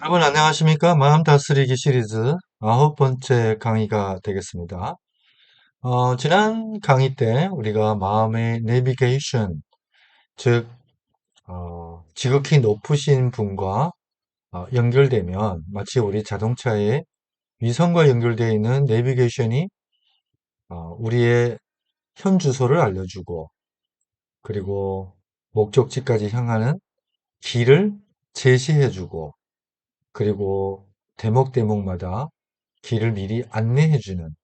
여러분 안녕하십니까? 마음 다스리기 시리즈 9번째 강의가 되겠습니다. 지난 강의 때 우리가 마음의 내비게이션, 즉 지극히 높으신 분과 연결되면 마치 우리 자동차에 위성과 연결되어 있는 내비게이션이 우리의 현 주소를 알려주고, 그리고 목적지까지 향하는 길을 제시해주고, 그리고 대목대목마다 길을 미리 안내해주는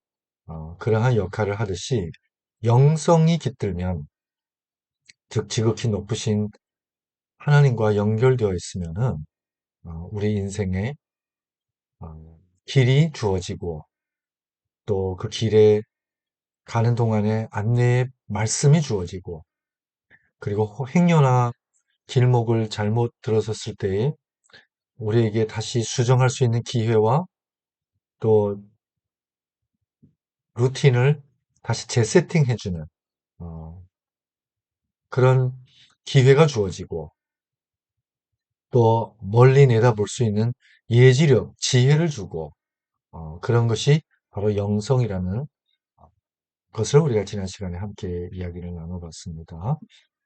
그러한 역할을 하듯이, 영성이 깃들면, 즉 지극히 높으신 하나님과 연결되어 있으면은 우리 인생에 길이 주어지고, 또 그 길에 가는 동안에 안내의 말씀이 주어지고, 그리고 행여나 길목을 잘못 들어섰을 때에 우리에게 다시 수정할 수 있는 기회와, 또 루틴을 다시 재세팅해주는 어, 그런 기회가 주어지고, 또 멀리 내다볼 수 있는 예지력, 지혜를 주고, 그런 것이 바로 영성이라는 것을 우리가 지난 시간에 함께 이야기를 나눠봤습니다.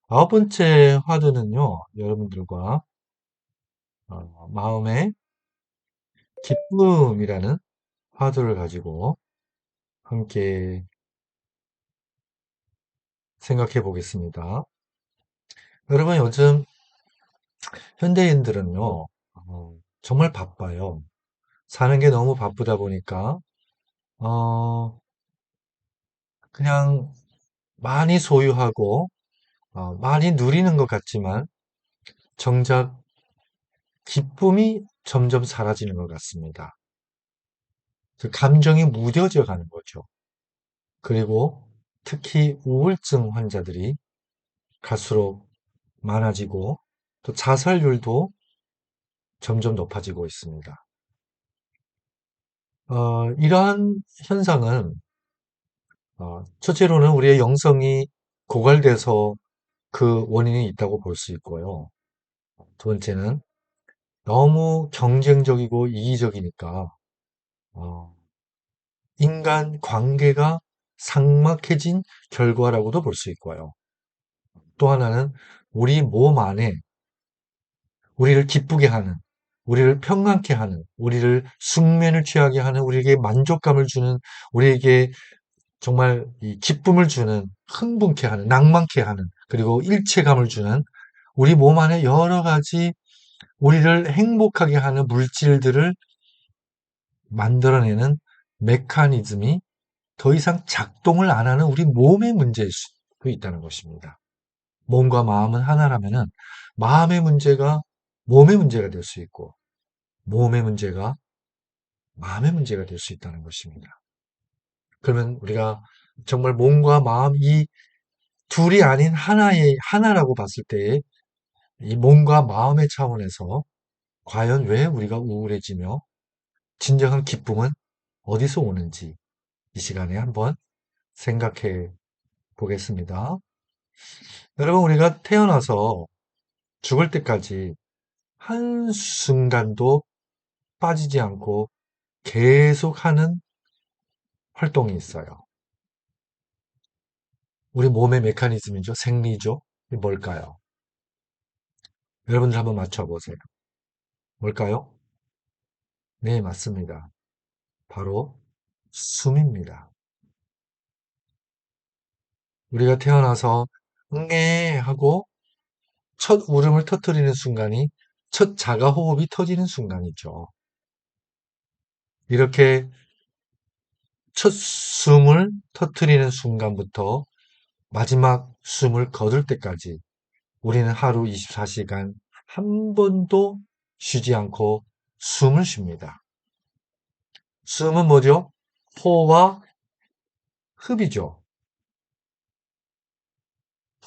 9번째 화두는요, 여러분들과 마음의 기쁨이라는 화두를 가지고 함께 생각해 보겠습니다. 여러분, 요즘 현대인들은요, 정말 바빠요. 사는 게 너무 바쁘다 보니까, 어, 그냥 많이 소유하고, 많이 누리는 것 같지만, 정작 기쁨이 점점 사라지는 것 같습니다. 그 감정이 무뎌져 가는 거죠. 그리고 특히 우울증 환자들이 갈수록 많아지고, 또 자살률도 점점 높아지고 있습니다. 이러한 현상은, 첫째로는 우리의 영성이 고갈돼서 그 원인이 있다고 볼 수 있고요. 두 번째는 너무 경쟁적이고 이기적이니까 어, 인간 관계가 삭막해진 결과라고도 볼 수 있고요. 또 하나는 우리 몸 안에 우리를 기쁘게 하는, 우리를 평안케 하는, 우리를 숙면을 취하게 하는, 우리에게 만족감을 주는, 우리에게 정말 이 기쁨을 주는, 흥분케 하는, 낭만케 하는, 그리고 일체감을 주는 우리 몸 안에 여러 가지 우리를 행복하게 하는 물질들을 만들어내는 메커니즘이 더 이상 작동을 안 하는 우리 몸의 문제일 수도 있다는 것입니다. 몸과 마음은 하나라면은 마음의 문제가 몸의 문제가 될 수 있고, 몸의 문제가 마음의 문제가 될 수 있다는 것입니다. 그러면 우리가 정말 몸과 마음, 이 둘이 아닌 하나라고 봤을 때에 이 몸과 마음의 차원에서 과연 왜 우리가 우울해지며 진정한 기쁨은 어디서 오는지 이 시간에 한번 생각해 보겠습니다. 여러분, 우리가 태어나서 죽을 때까지 한순간도 빠지지 않고 계속하는 활동이 있어요. 우리 몸의 메커니즘이죠. 생리죠. 이게 뭘까요? 여러분들 한번 맞춰보세요. 뭘까요? 네, 맞습니다. 바로 숨입니다. 우리가 태어나서 응애 하고 첫 울음을 터뜨리는 순간이 첫 자가 호흡이 터지는 순간이죠. 이렇게 첫 숨을 터뜨리는 순간부터 마지막 숨을 거둘 때까지 우리는 하루 24시간 한 번도 쉬지 않고 숨을 쉽니다. 숨은 뭐죠? 호와 흡이죠.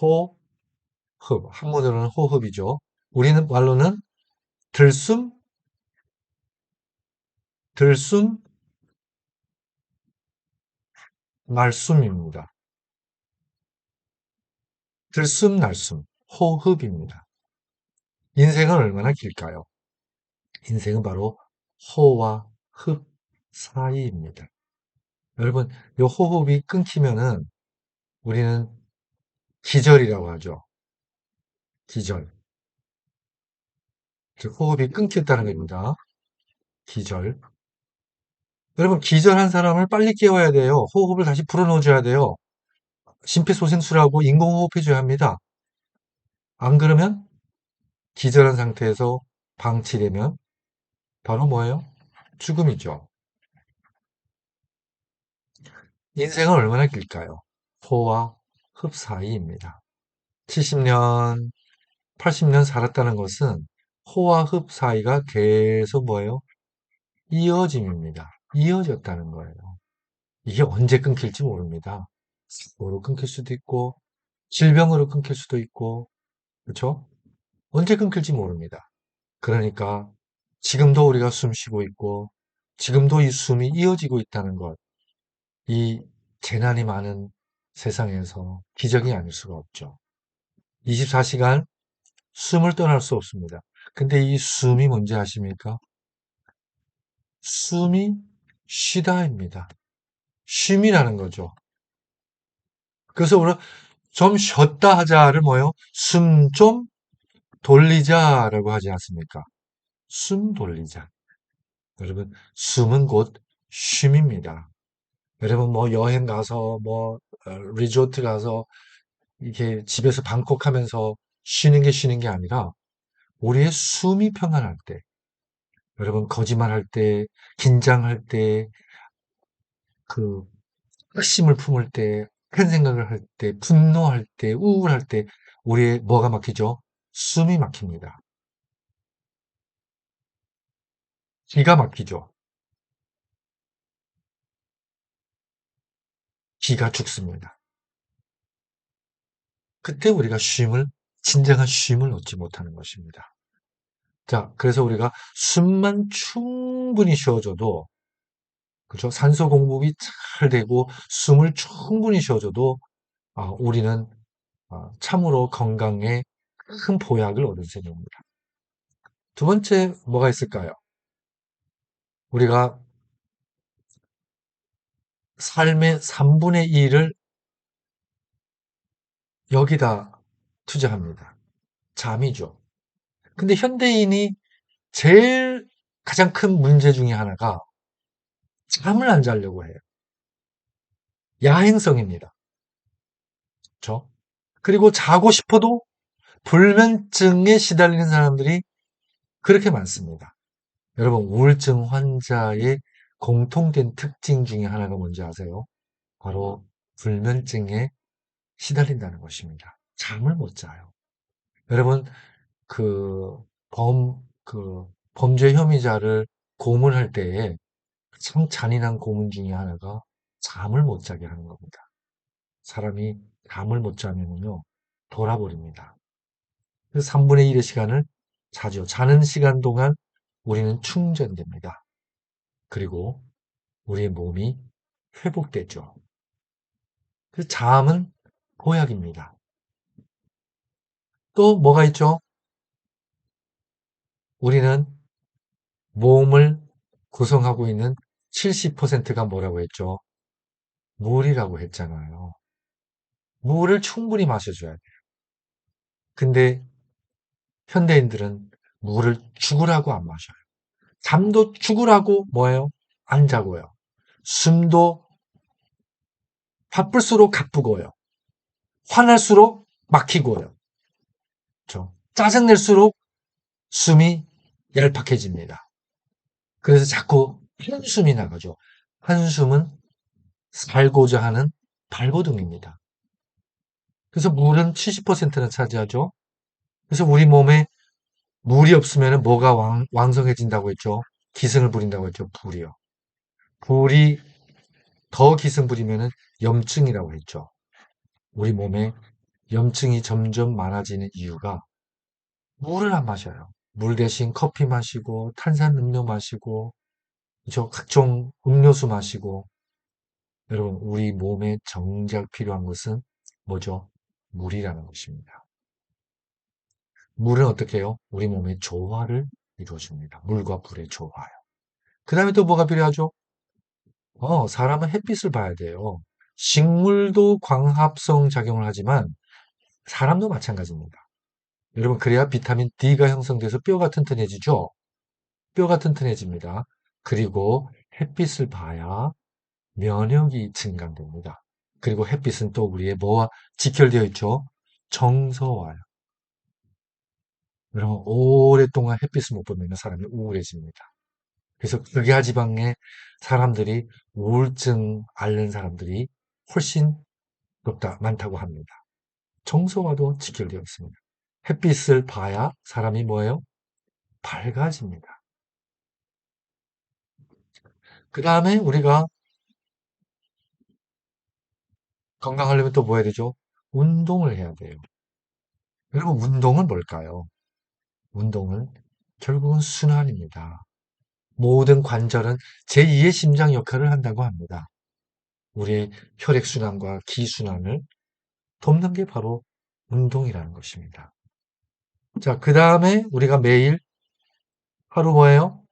호, 흡. 한문으로는 호흡이죠. 우리는 말로는 들숨, 들숨, 날숨입니다. 들숨, 날숨, 호흡입니다. 인생은 얼마나 길까요? 인생은 바로 호와 흡 사이입니다. 여러분, 이 호흡이 끊기면은 우리는 기절이라고 하죠. 기절. 즉, 호흡이 끊겼다는 겁니다. 기절. 여러분, 기절한 사람을 빨리 깨워야 돼요. 호흡을 다시 불어넣어줘야 돼요. 심폐소생술하고 인공호흡해줘야 합니다. 안 그러면 기절한 상태에서 방치되면 바로 뭐예요? 죽음이죠. 인생은 얼마나 길까요? 호와 흡 사이입니다. 70년, 80년 살았다는 것은 호와 흡 사이가 계속 뭐예요? 이어짐입니다. 이어졌다는 거예요. 이게 언제 끊길지 모릅니다. 사고로 끊길 수도 있고, 질병으로 끊길 수도 있고, 그렇죠? 언제 끊길지 모릅니다. 그러니까 지금도 우리가 숨 쉬고 있고, 지금도 이 숨이 이어지고 있다는 것, 이 재난이 많은 세상에서 기적이 아닐 수가 없죠. 24시간 숨을 떠날 수 없습니다. 근데 이 숨이 뭔지 아십니까? 숨이 쉬다입니다. 쉼이라는 거죠. 그래서 우리가 좀 쉬었다 하자를 뭐요? 숨 좀 돌리자라고 하지 않습니까? 숨 돌리자. 여러분, 숨은 곧 쉼입니다. 여러분, 뭐 여행 가서, 뭐 리조트 가서 이렇게 집에서 방콕하면서 쉬는 게 아니라 우리의 숨이 평안할 때, 여러분 거짓말할 때, 긴장할 때, 그 핵심을 품을 때, 큰 생각을 할 때, 분노할 때, 우울할 때 우리의 뭐가 막히죠? 숨이 막힙니다. 기가 막히죠. 기가 죽습니다. 그때 우리가 진정한 쉼을 얻지 못하는 것입니다. 자, 그래서 우리가 숨만 충분히 쉬어줘도, 그죠? 산소 공급이 잘 되고 숨을 충분히 쉬어줘도 우리는 참으로 건강에 큰 보약을 얻은 셈입니다. 두 번째 뭐가 있을까요? 우리가 삶의 3분의 2를 여기다 투자합니다. 잠이죠. 근데 현대인이 제일 가장 큰 문제 중에 하나가 잠을 안 자려고 해요. 야행성입니다. 그렇죠? 그리고 자고 싶어도 불면증에 시달리는 사람들이 그렇게 많습니다. 여러분, 우울증 환자의 공통된 특징 중에 하나가 뭔지 아세요? 바로 불면증에 시달린다는 것입니다. 잠을 못 자요. 여러분, 그 범죄 혐의자를 고문할 때에 참 잔인한 고문 중에 하나가 잠을 못 자게 하는 겁니다. 사람이 잠을 못 자면요, 돌아버립니다. 그래서 3분의 1의 시간을 자죠. 자는 시간 동안 우리는 충전됩니다. 그리고 우리의 몸이 회복되죠. 그 잠은 보약입니다. 또 뭐가 있죠? 우리는 몸을 구성하고 있는 70%가 뭐라고 했죠? 물이라고 했잖아요. 물을 충분히 마셔줘야 돼요. 근데 현대인들은 물을 죽으라고 안 마셔요. 잠도 죽으라고 뭐예요? 안 자고요. 숨도 바쁠수록 가쁘고요. 화날수록 막히고요. 그렇죠? 짜증낼수록 숨이 얄팍해집니다. 그래서 자꾸 한숨이 나가죠. 한숨은 살고자 하는 발버둥입니다. 그래서 물은 70%는 차지하죠. 그래서 우리 몸에 물이 없으면 뭐가 왕성해진다고 했죠? 기승을 부린다고 했죠. 불이요. 불이 더 기승 부리면 염증이라고 했죠. 우리 몸에 염증이 점점 많아지는 이유가 물을 안 마셔요. 물 대신 커피 마시고 탄산음료 마시고 그죠? 각종 음료수 마시고 여러분 우리 몸에 정작 필요한 것은 뭐죠? 물이라는 것입니다. 물은 어떻게 해요? 우리 몸의 조화를 이루어집니다. 물과 불의 조화요. 그 다음에 또 뭐가 필요하죠? 사람은 햇빛을 봐야 돼요. 식물도 광합성 작용을 하지만 사람도 마찬가지입니다. 여러분, 그래야 비타민 D가 형성돼서 뼈가 튼튼해지죠? 뼈가 튼튼해집니다. 그리고 햇빛을 봐야 면역이 증강됩니다. 그리고 햇빛은 또 우리의 뭐와 직결되어 있죠? 정서와요. 여러분, 오랫동안 햇빛을 못 보면 사람이 우울해집니다. 그래서 극야지방에 사람들이 우울증 앓는 사람들이 훨씬 많다고 합니다. 정서와도 직결되어 있습니다. 햇빛을 봐야 사람이 뭐예요? 밝아집니다. 그 다음에 우리가 건강하려면 또 뭐 해야 되죠? 운동을 해야 돼요. 여러분, 운동은 뭘까요? 운동은 결국은 순환입니다. 모든 관절은 제2의 심장 역할을 한다고 합니다. 우리의 혈액순환과 기순환을 돕는 게 바로 운동이라는 것입니다. 자, 그 다음에 우리가 매일 하루 뭐예요?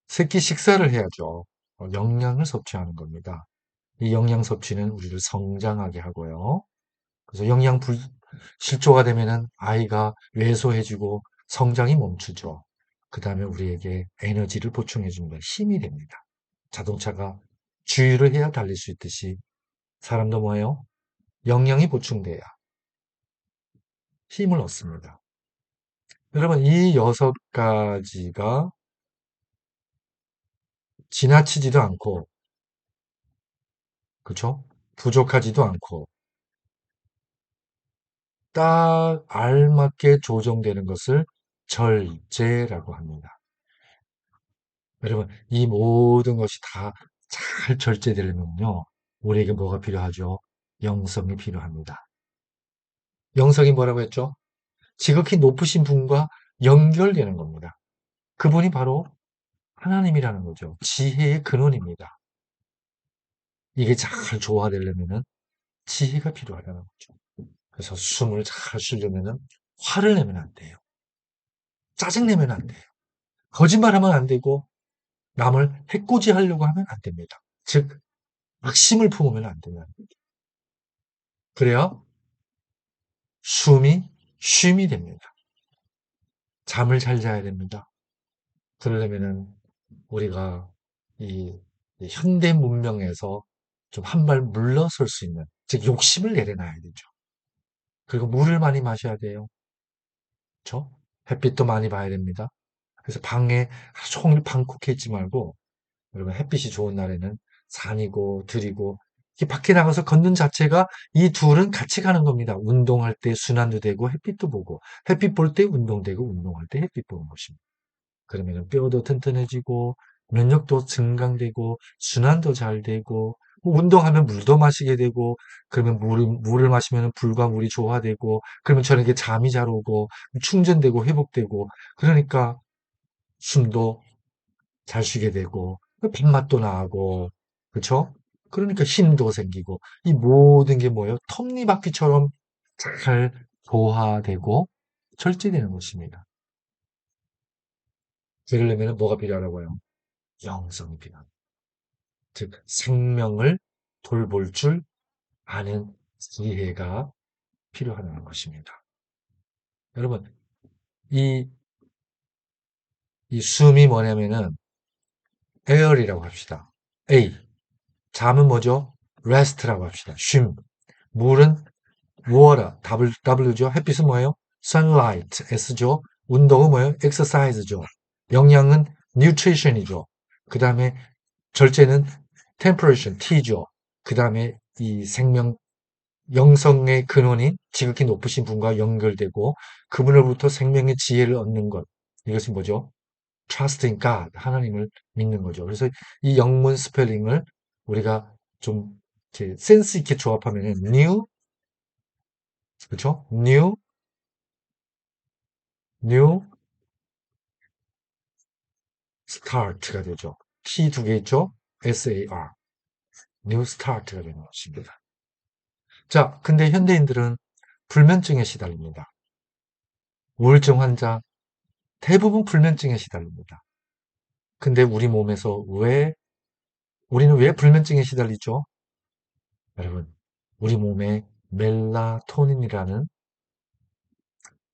세끼 식사를 해야죠. 영양을 섭취하는 겁니다. 이 영양 섭취는 우리를 성장하게 하고요. 그래서 영양 실조가 되면은 아이가 왜소해지고 성장이 멈추죠. 그 다음에 우리에게 에너지를 보충해 줍니다. 힘이 됩니다. 자동차가 주유를 해야 달릴 수 있듯이 사람도 뭐예요? 영양이 보충돼야 힘을 얻습니다. 여러분, 이 6가지가 지나치지도 않고, 그쵸? 부족하지도 않고, 딱 알맞게 조정되는 것을 절제라고 합니다. 여러분, 이 모든 것이 다 잘 절제되려면요, 우리에게 뭐가 필요하죠? 영성이 필요합니다. 영성이 뭐라고 했죠? 지극히 높으신 분과 연결되는 겁니다. 그분이 바로 하나님이라는 거죠. 지혜의 근원입니다. 이게 잘 조화되려면은 지혜가 필요하다는 거죠. 그래서 숨을 잘 쉬려면은 화를 내면 안 돼요. 짜증내면 안 돼요. 거짓말하면 안 되고 남을 해코지하려고 하면 안 됩니다. 즉 악심을 품으면 안 됩니다. 그래야 숨이 쉼이 됩니다. 잠을 잘 자야 됩니다. 그러려면은 우리가 이 현대 문명에서 좀 한 발 물러설 수 있는, 즉 욕심을 내려놔야 되죠. 그리고 물을 많이 마셔야 돼요. 그렇죠? 햇빛도 많이 봐야 됩니다. 그래서 방에 하루 종일 방콕해 있지 말고, 여러분, 햇빛이 좋은 날에는 산이고 들이고 이렇게 밖에 나가서 걷는 자체가, 이 둘은 같이 가는 겁니다. 운동할 때 순환도 되고 햇빛도 보고, 햇빛 볼 때 운동되고 운동할 때 햇빛 보는 것입니다. 그러면 뼈도 튼튼해지고 면역도 증강되고 순환도 잘 되고, 뭐 운동하면 물도 마시게 되고, 그러면 물을 마시면 불과 물이 조화되고, 그러면 저녁에 잠이 잘 오고 충전되고 회복되고, 그러니까 숨도 잘 쉬게 되고 밥맛도 나고, 그쵸? 그러니까 힘도 생기고, 이 모든 게 뭐예요? 톱니바퀴처럼 잘 조화되고 절제되는 것입니다. 그러려면 뭐가 필요하다고요? 영성이 필요합니다. 즉 생명을 돌볼 줄 아는 지혜가 필요하다는 것입니다. 여러분, 이, 이 숨이 뭐냐면은 air이라고 합시다. A. 잠은 뭐죠? rest라고 합시다. 쉼. 물은 water, W죠. 햇빛은 뭐예요? sunlight, S죠. 운동은 뭐예요? exercise죠. 영양은 nutrition이죠. 그 다음에 절제는 temperation, T죠. 그 다음에 이 생명, 영성의 근원인 지극히 높으신 분과 연결되고 그분으로부터 생명의 지혜를 얻는 것. 이것이 뭐죠? Trust in God, 하나님을 믿는 거죠. 그래서 이 영문 스펠링을 우리가 좀 이렇게 센스 있게 조합하면 new, 그렇죠? new start가 되죠. T 두 개 있죠? SAR, new start가 되는 것입니다. 자, 근데 현대인들은 불면증에 시달립니다. 우울증 환자, 대부분 불면증에 시달립니다. 근데 우리 몸에서 우리는 왜 불면증에 시달리죠? 여러분, 우리 몸에 멜라토닌이라는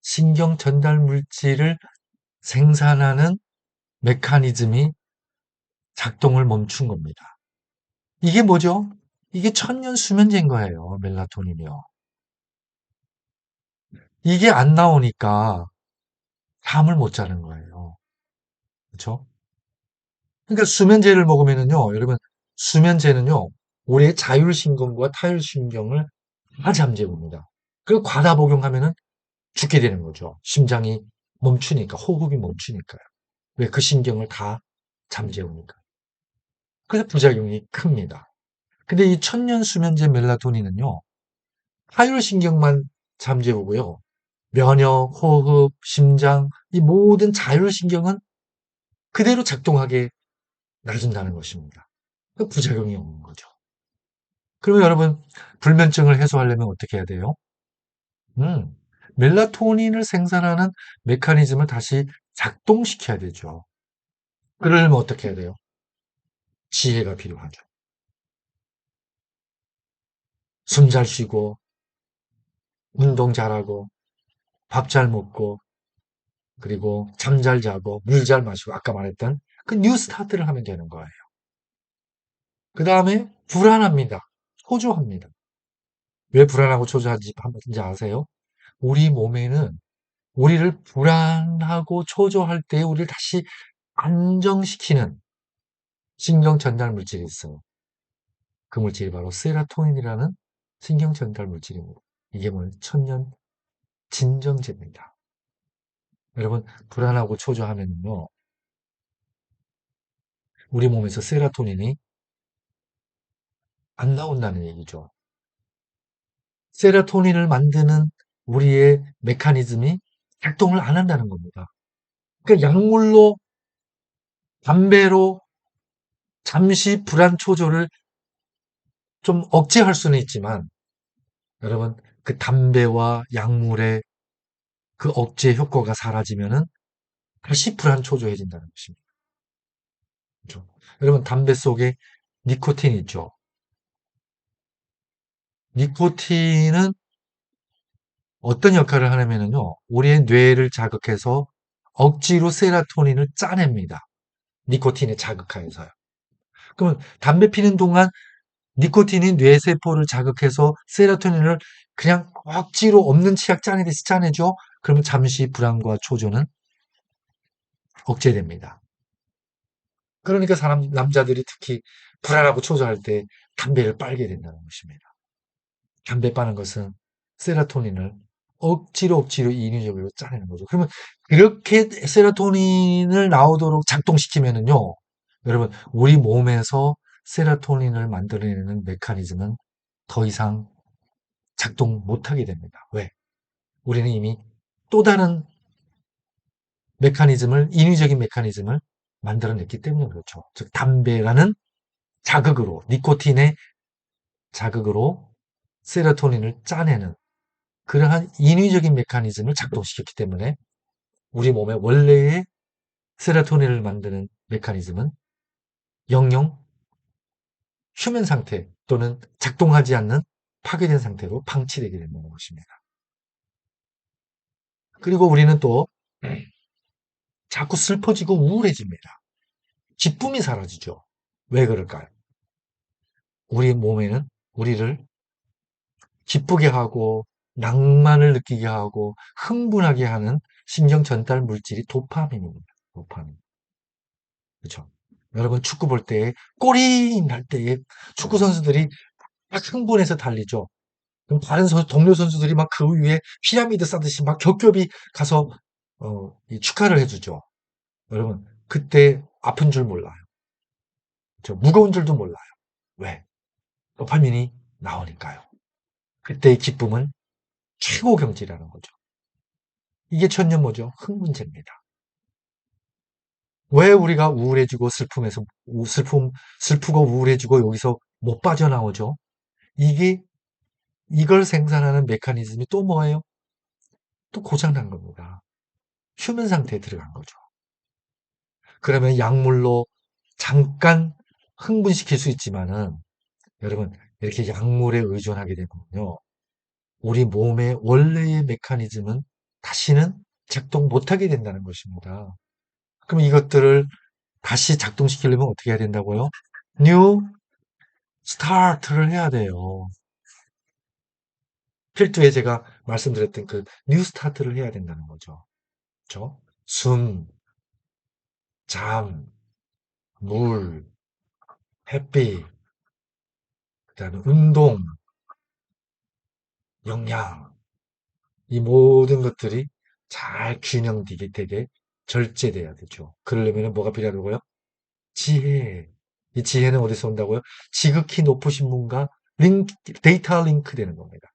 신경 전달 물질을 생산하는 메커니즘이 작동을 멈춘 겁니다. 이게 뭐죠? 이게 천년 수면제인 거예요. 멜라토닌이요. 이게 안 나오니까 잠을 못 자는 거예요. 그렇죠? 그러니까 수면제를 먹으면은요, 여러분, 수면제는요, 우리의 자율신경과 타율신경을 다 잠재웁니다. 그리고 과다 복용하면은 죽게 되는 거죠. 심장이 멈추니까, 호흡이 멈추니까요. 왜? 그 신경을 다 잠재우니까. 그래서 부작용이 큽니다. 근데 이 천년 수면제 멜라토닌은요, 하율신경만 잠재우고요. 면역, 호흡, 심장, 이 모든 자율신경은 그대로 작동하게 놔준다는 것입니다. 그 부작용이 없는 거죠. 그러면 여러분, 불면증을 해소하려면 어떻게 해야 돼요? 음, 멜라토닌을 생산하는 메커니즘을 다시 작동시켜야 되죠. 그러려면 어떻게 해야 돼요? 지혜가 필요하죠. 숨 잘 쉬고, 운동 잘하고, 밥 잘 먹고, 그리고 잠 잘 자고, 물 잘 마시고, 아까 말했던 그 뉴 스타트를 하면 되는 거예요. 그 다음에 불안합니다. 초조합니다. 왜 불안하고 초조한지 아세요? 우리 몸에는 우리를 불안하고 초조할 때 우리를 다시 안정시키는 신경 전달 물질이 있어요. 그 물질이 바로 세라토닌이라는 신경 전달 물질입니다. 이게 뭐냐? 천년 진정제입니다. 여러분, 불안하고 초조하면요, 우리 몸에서 세라토닌이 안 나온다는 얘기죠. 세라토닌을 만드는 우리의 메커니즘이 작동을 안 한다는 겁니다. 그러니까 약물로, 담배로 잠시 불안 초조를 좀 억제할 수는 있지만, 여러분, 그 담배와 약물의 그 억제 효과가 사라지면은 다시 불안 초조해진다는 것입니다. 그렇죠? 여러분, 담배 속에 니코틴이 있죠. 니코틴은 어떤 역할을 하냐면요, 우리의 뇌를 자극해서 억지로 세라토닌을 짜냅니다. 니코틴에 자극하여서요. 그러면 담배 피는 동안 니코틴이 뇌세포를 자극해서 세로토닌을 그냥 억지로 없는 치약 짜내듯이 짜내죠. 그러면 잠시 불안과 초조는 억제됩니다. 그러니까 남자들이 특히 불안하고 초조할 때 담배를 빨게 된다는 것입니다. 담배 빠는 것은 세로토닌을 억지로 인위적으로 짜내는 거죠. 그러면 그렇게 세로토닌을 나오도록 작동시키면은요, 여러분, 우리 몸에서 세로토닌을 만들어내는 메커니즘은 더 이상 작동 못하게 됩니다. 왜? 우리는 이미 또 다른 인위적인 메커니즘을 만들어냈기 때문에 그렇죠. 즉, 담배라는 자극으로, 니코틴의 자극으로 세로토닌을 짜내는 그러한 인위적인 메커니즘을 작동시켰기 때문에 우리 몸의 원래의 세로토닌을 만드는 메커니즘은 영영 휴면 상태 또는 작동하지 않는 파괴된 상태로 방치되게 되는 것입니다. 그리고 우리는 또 자꾸 슬퍼지고 우울해집니다. 기쁨이 사라지죠. 왜 그럴까요? 우리 몸에는 우리를 기쁘게 하고 낭만을 느끼게 하고 흥분하게 하는 신경 전달 물질이 도파민입니다. 도파민. 그렇죠? 여러분 축구 볼 때 골인 할 때에 축구 선수들이 막 흥분해서 달리죠. 그럼 다른 동료 선수들이 막 그 위에 피라미드 쌓듯이 막 겹겹이 가서 축하를 해주죠. 여러분 그때 아픈 줄 몰라요. 무거운 줄도 몰라요. 왜? 도파민이 나오니까요. 그때의 기쁨은 최고 경지라는 거죠. 이게 천년모죠. 흥문제입니다. 왜 우리가 우울해지고 슬프고 우울해지고 여기서 못 빠져나오죠? 이게, 이걸 생산하는 메커니즘이 또 뭐예요? 또 고장난 겁니다. 휴면 상태에 들어간 거죠. 그러면 약물로 잠깐 흥분시킬 수 있지만은 여러분 이렇게 약물에 의존하게 되면요. 우리 몸의 원래의 메커니즘은 다시는 작동 못하게 된다는 것입니다. 그럼 이것들을 다시 작동시키려면 어떻게 해야 된다고요? 뉴 스타트를 해야 돼요. 필두에 제가 말씀드렸던 그 뉴 스타트를 해야 된다는 거죠. 그렇죠? 숨, 잠, 물, 햇빛, 그다음에 운동, 영양 이 모든 것들이 잘 균형되게 절제돼야 되죠. 그러려면 뭐가 필요하다고요? 지혜. 이 지혜는 어디서 온다고요? 지극히 높으신 분과 데이터 링크 되는 겁니다.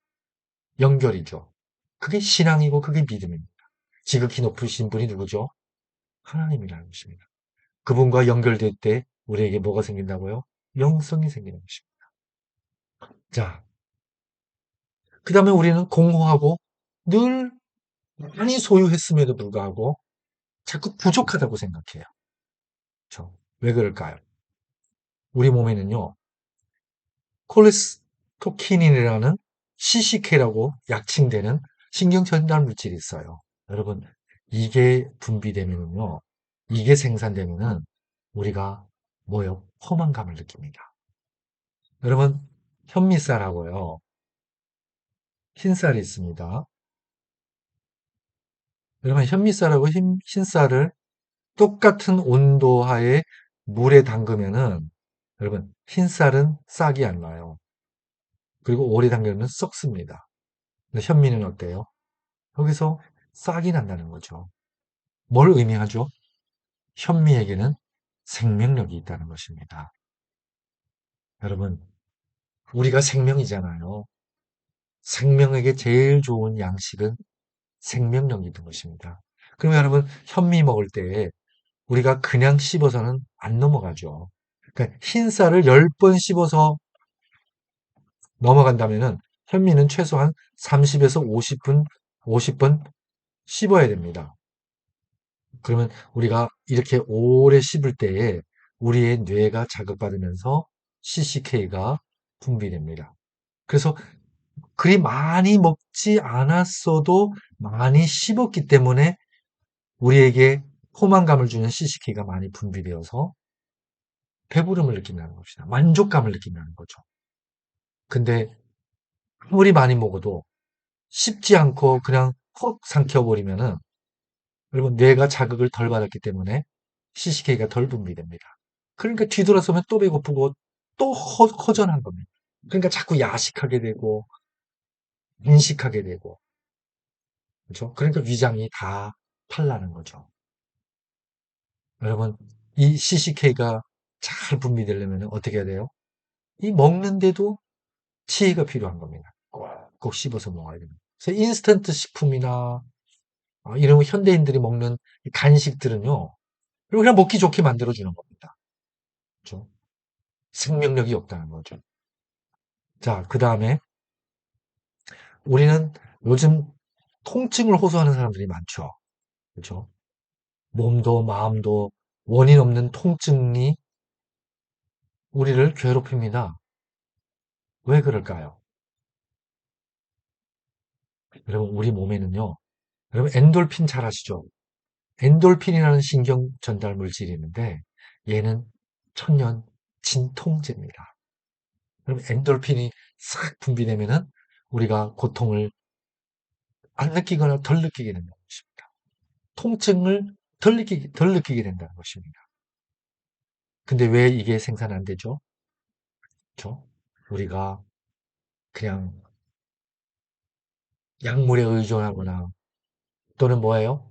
연결이죠. 그게 신앙이고 그게 믿음입니다. 지극히 높으신 분이 누구죠? 하나님이라는 것입니다. 그분과 연결될 때 우리에게 뭐가 생긴다고요? 영성이 생기는 것입니다. 자, 그 다음에 우리는 공허하고 늘 많이 소유했음에도 불구하고 자꾸 부족하다고 생각해요. 그렇죠? 왜 그럴까요? 우리 몸에는요, 콜레스토키닌이라는 CCK라고 약칭되는 신경전달 물질이 있어요. 여러분, 이게 분비되면요, 이게 생산되면은 우리가 뭐요? 포만감을 느낍니다. 여러분, 현미쌀하고요, 흰쌀이 있습니다. 여러분, 현미쌀하고 흰쌀을 똑같은 온도하에 물에 담그면은 여러분, 흰쌀은 싹이 안 나요. 그리고 오래 담그면 썩습니다. 근데 현미는 어때요? 여기서 싹이 난다는 거죠. 뭘 의미하죠? 현미에게는 생명력이 있다는 것입니다. 여러분, 우리가 생명이잖아요. 생명에게 제일 좋은 양식은 생명력이 있는 것입니다. 그러면 여러분, 현미 먹을 때 우리가 그냥 씹어서는 안 넘어가죠. 그러니까 흰쌀을 10번 씹어서 넘어간다면은 현미는 최소한 30에서 50번 씹어야 됩니다. 그러면 우리가 이렇게 오래 씹을 때에 우리의 뇌가 자극받으면서 CCK가 분비됩니다. 그래서 그리 많이 먹지 않았어도 많이 씹었기 때문에 우리에게 포만감을 주는 CCK가 많이 분비되어서 배부름을 느낀다는 것이다. 만족감을 느낀다는 거죠. 근데 아무리 많이 먹어도 씹지 않고 그냥 훅 삼켜버리면은 여러분 뇌가 자극을 덜 받았기 때문에 CCK가 덜 분비됩니다. 그러니까 뒤돌아서면 또 배고프고 또 허전한 겁니다. 그러니까 자꾸 야식하게 되고 인식하게 되고 그렇죠? 그러니까 위장이 다 탈나는 거죠. 여러분 이 CCK가 잘 분비되려면 어떻게 해야 돼요? 이 먹는데도 치의가 필요한 겁니다. 꼭 씹어서 먹어야 됩니다. 그래서 인스턴트 식품이나 이런 현대인들이 먹는 간식들은요. 그냥 먹기 좋게 만들어주는 겁니다. 그렇죠? 생명력이 없다는 거죠. 자, 그 다음에 우리는 요즘 통증을 호소하는 사람들이 많죠. 그렇죠? 몸도 마음도 원인 없는 통증이 우리를 괴롭힙니다. 왜 그럴까요? 여러분, 우리 몸에는요. 여러분, 엔돌핀 잘 아시죠? 엔돌핀이라는 신경 전달 물질이 있는데 얘는 천년 진통제입니다. 여러분, 엔돌핀이 싹 분비되면은 우리가 고통을 안 느끼거나 덜 느끼게 된다는 것입니다. 통증을 덜 느끼게 된다는 것입니다. 근데 왜 이게 생산 안 되죠? 그렇죠? 우리가 그냥 약물에 의존하거나 또는 뭐예요?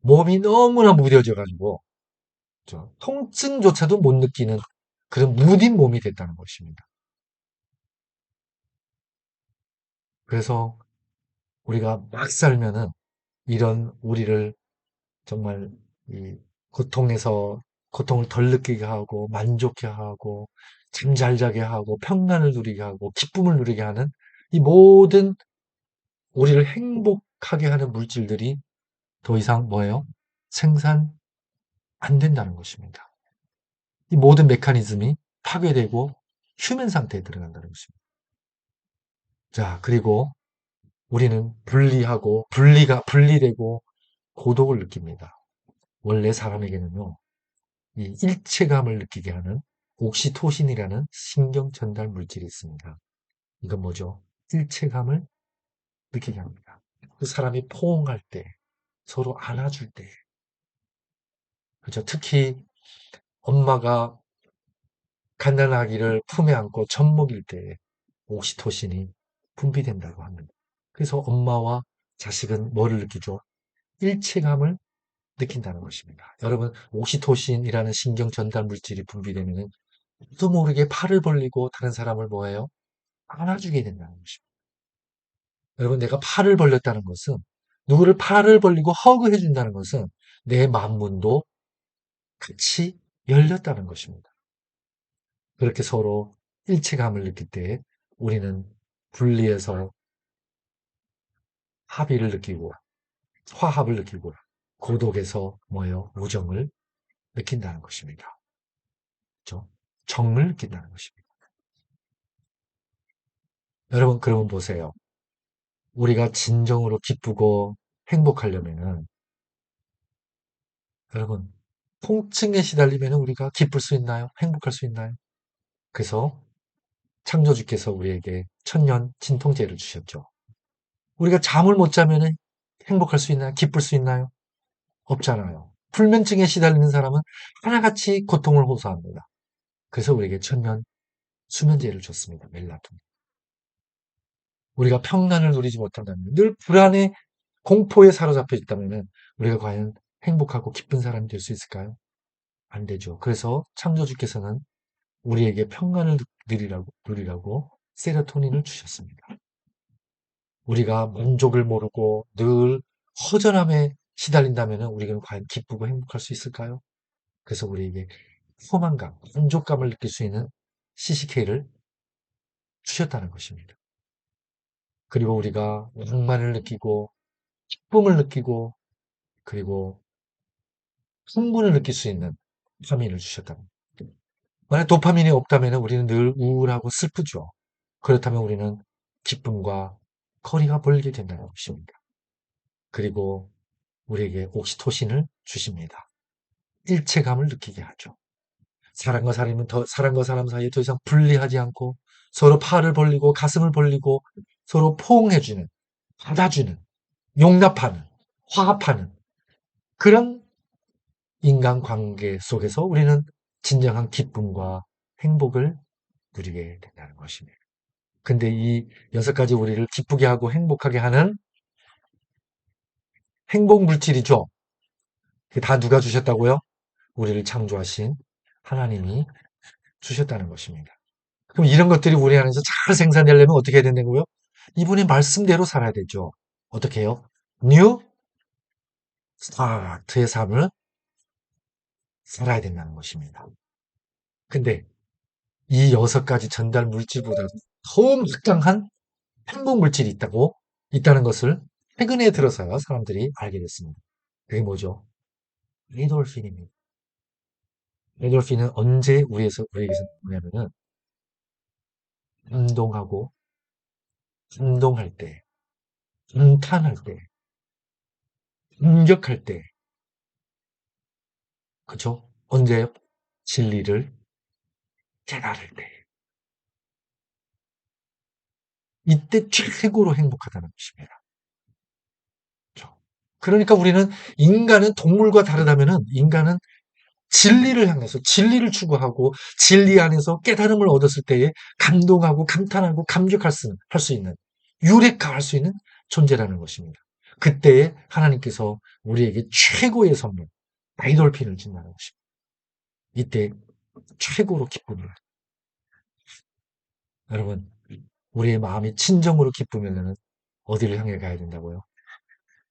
몸이 너무나 무뎌져 가지고 그렇죠? 통증조차도 못 느끼는 그런 무딘 몸이 됐다는 것입니다. 그래서 우리가 막 살면은 이런 우리를 정말 이 고통에서 고통을 덜 느끼게 하고 만족해 하고 잠 잘 자게 하고 평안을 누리게 하고 기쁨을 누리게 하는 이 모든 우리를 행복하게 하는 물질들이 더 이상 뭐예요? 생산 안 된다는 것입니다. 이 모든 메커니즘이 파괴되고 휴면 상태에 들어간다는 것입니다. 자, 그리고 우리는 분리되고 고독을 느낍니다. 원래 사람에게는요, 이 일체감을 느끼게 하는 옥시토신이라는 신경 전달 물질이 있습니다. 이건 뭐죠? 일체감을 느끼게 합니다. 그 사람이 포옹할 때, 서로 안아줄 때, 그죠? 특히 엄마가 갓난아기를 품에 안고 젖먹일 때 옥시토신이 분비된다고 합니다. 그래서 엄마와 자식은 뭐를 느끼죠? 일체감을 느낀다는 것입니다. 여러분, 옥시토신이라는 신경 전달 물질이 분비되면 또 모르게 팔을 벌리고 다른 사람을 뭐예요? 안아주게 된다는 것입니다. 여러분, 내가 팔을 벌렸다는 것은 누구를 팔을 벌리고 허그해 준다는 것은 내 만문도 같이 열렸다는 것입니다. 그렇게 서로 일체감을 느낄 때 우리는 분리해서 합의를 느끼고 화합을 느끼고 고독에서 뭐예요? 우정을 느낀다는 것입니다. 그렇죠? 정을 느낀다는 것입니다. 여러분, 그러면 보세요. 우리가 진정으로 기쁘고 행복하려면은 여러분, 통증에 시달리면 우리가 기쁠 수 있나요? 행복할 수 있나요? 그래서 창조주께서 우리에게 천년 진통제를 주셨죠. 우리가 잠을 못 자면 행복할 수 있나요? 기쁠 수 있나요? 없잖아요. 불면증에 시달리는 사람은 하나같이 고통을 호소합니다. 그래서 우리에게 천년 수면제를 줬습니다. 멜라토닌. 우리가 평안을 누리지 못한다면, 늘 불안에 공포에 사로잡혀 있다면 우리가 과연 행복하고 기쁜 사람이 될 수 있을까요? 안 되죠. 그래서 창조주께서는 우리에게 평안을 누리라고 세로토닌을 주셨습니다. 우리가 만족을 모르고 늘 허전함에 시달린다면 우리가 과연 기쁘고 행복할 수 있을까요? 그래서 우리에게 포만감, 만족감을 느낄 수 있는 CCK를 주셨다는 것입니다. 그리고 우리가 낭만을 느끼고 기쁨을 느끼고 그리고 흥분을 느낄 수 있는 도파민을 주셨다는 거예요. 만약 도파민이 없다면 우리는 늘 우울하고 슬프죠. 그렇다면 우리는 기쁨과 거리가 멀게 된다는 것입니다. 그리고 우리에게 옥시토신을 주십니다. 일체감을 느끼게 하죠. 사람과 사람 사이에 더 이상 분리하지 않고 서로 팔을 벌리고 가슴을 벌리고 서로 포옹해주는, 받아주는, 용납하는, 화합하는 그런 인간관계 속에서 우리는 진정한 기쁨과 행복을 누리게 된다는 것입니다. 근데 이 6가지 우리를 기쁘게 하고 행복하게 하는 행복 물질이죠. 그게 다 누가 주셨다고요? 우리를 창조하신 하나님이 주셨다는 것입니다. 그럼 이런 것들이 우리 안에서 잘 생산되려면 어떻게 해야 된다고요? 이분의 말씀대로 살아야 되죠. 어떻게 해요? 뉴 스타트의 삶을 살아야 된다는 것입니다. 근데 이 6가지 전달 물질보다 더 막강한 행복 물질이 있다는 것을 최근에 들어서야 사람들이 알게 됐습니다. 그게 뭐죠? 에돌핀입니다. 에돌핀은 언제 우리에게서 나오냐면은 운동하고 운동할 때, 감탄할 때, 공격할 때, 그죠? 언제요? 진리를 깨달을 때. 이때 최고로 행복하다는 것입니다. 그죠? 그러니까 우리는 인간은 동물과 다르다면은 인간은 진리를 향해서 진리를 추구하고 진리 안에서 깨달음을 얻었을 때에 감동하고 감탄하고 감격할 수 있는 유레카할 수 있는 존재라는 것입니다. 그때에 하나님께서 우리에게 최고의 선물 아이돌핀을 준다는 것입니다. 이때 최고로 기쁨을 여러분 우리의 마음이 진정으로 기쁘면 어디를 향해 가야 된다고요?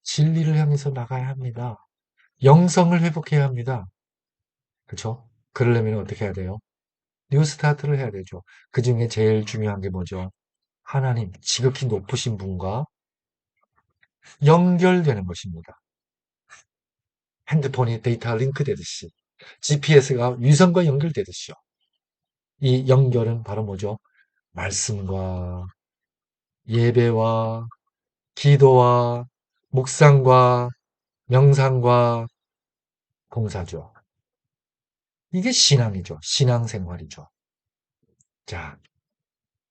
진리를 향해서 나가야 합니다. 영성을 회복해야 합니다. 그렇죠? 그러려면 어떻게 해야 돼요? 뉴스타트를 해야 되죠. 그 중에 제일 중요한 게 뭐죠? 하나님, 지극히 높으신 분과 연결되는 것입니다. 핸드폰이 데이터 링크되듯이 GPS가 위성과 연결되듯이요. 이 연결은 바로 뭐죠? 말씀과 예배와 기도와 묵상과 명상과 봉사죠. 이게 신앙이죠. 신앙생활이죠. 자,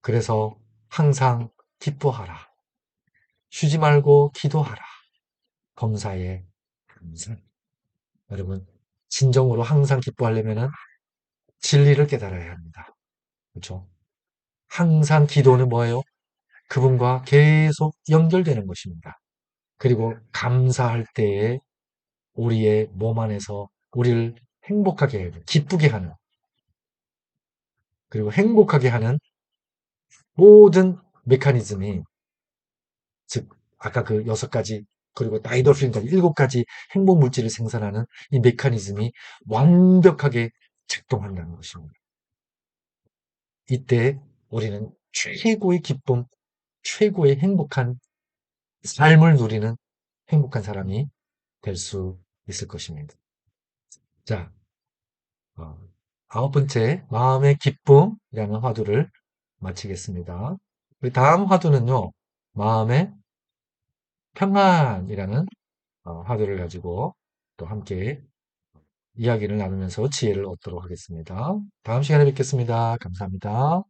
그래서 항상 기뻐하라. 쉬지 말고 기도하라. 범사에 감사. 여러분, 진정으로 항상 기뻐하려면은 진리를 깨달아야 합니다. 그렇죠? 항상 기도는 뭐예요? 그분과 계속 연결되는 것입니다. 그리고 감사할 때에 우리의 몸 안에서 우리를 행복하게 해요. 기쁘게 하는, 그리고 행복하게 하는 모든 메커니즘이, 즉, 아까 그 6가지, 그리고 다이돌핀까지 7가지 행복 물질을 생산하는 이 메커니즘이 완벽하게 작동한다는 것입니다. 이때 우리는 최고의 기쁨, 최고의 행복한 삶을 누리는 행복한 사람이 될 수 있을 것입니다. 자, 어, 9번째, 마음의 기쁨이라는 화두를 마치겠습니다. 우리 다음 화두는요, 마음의 평안이라는 화두를 가지고 또 함께 이야기를 나누면서 지혜를 얻도록 하겠습니다. 다음 시간에 뵙겠습니다. 감사합니다.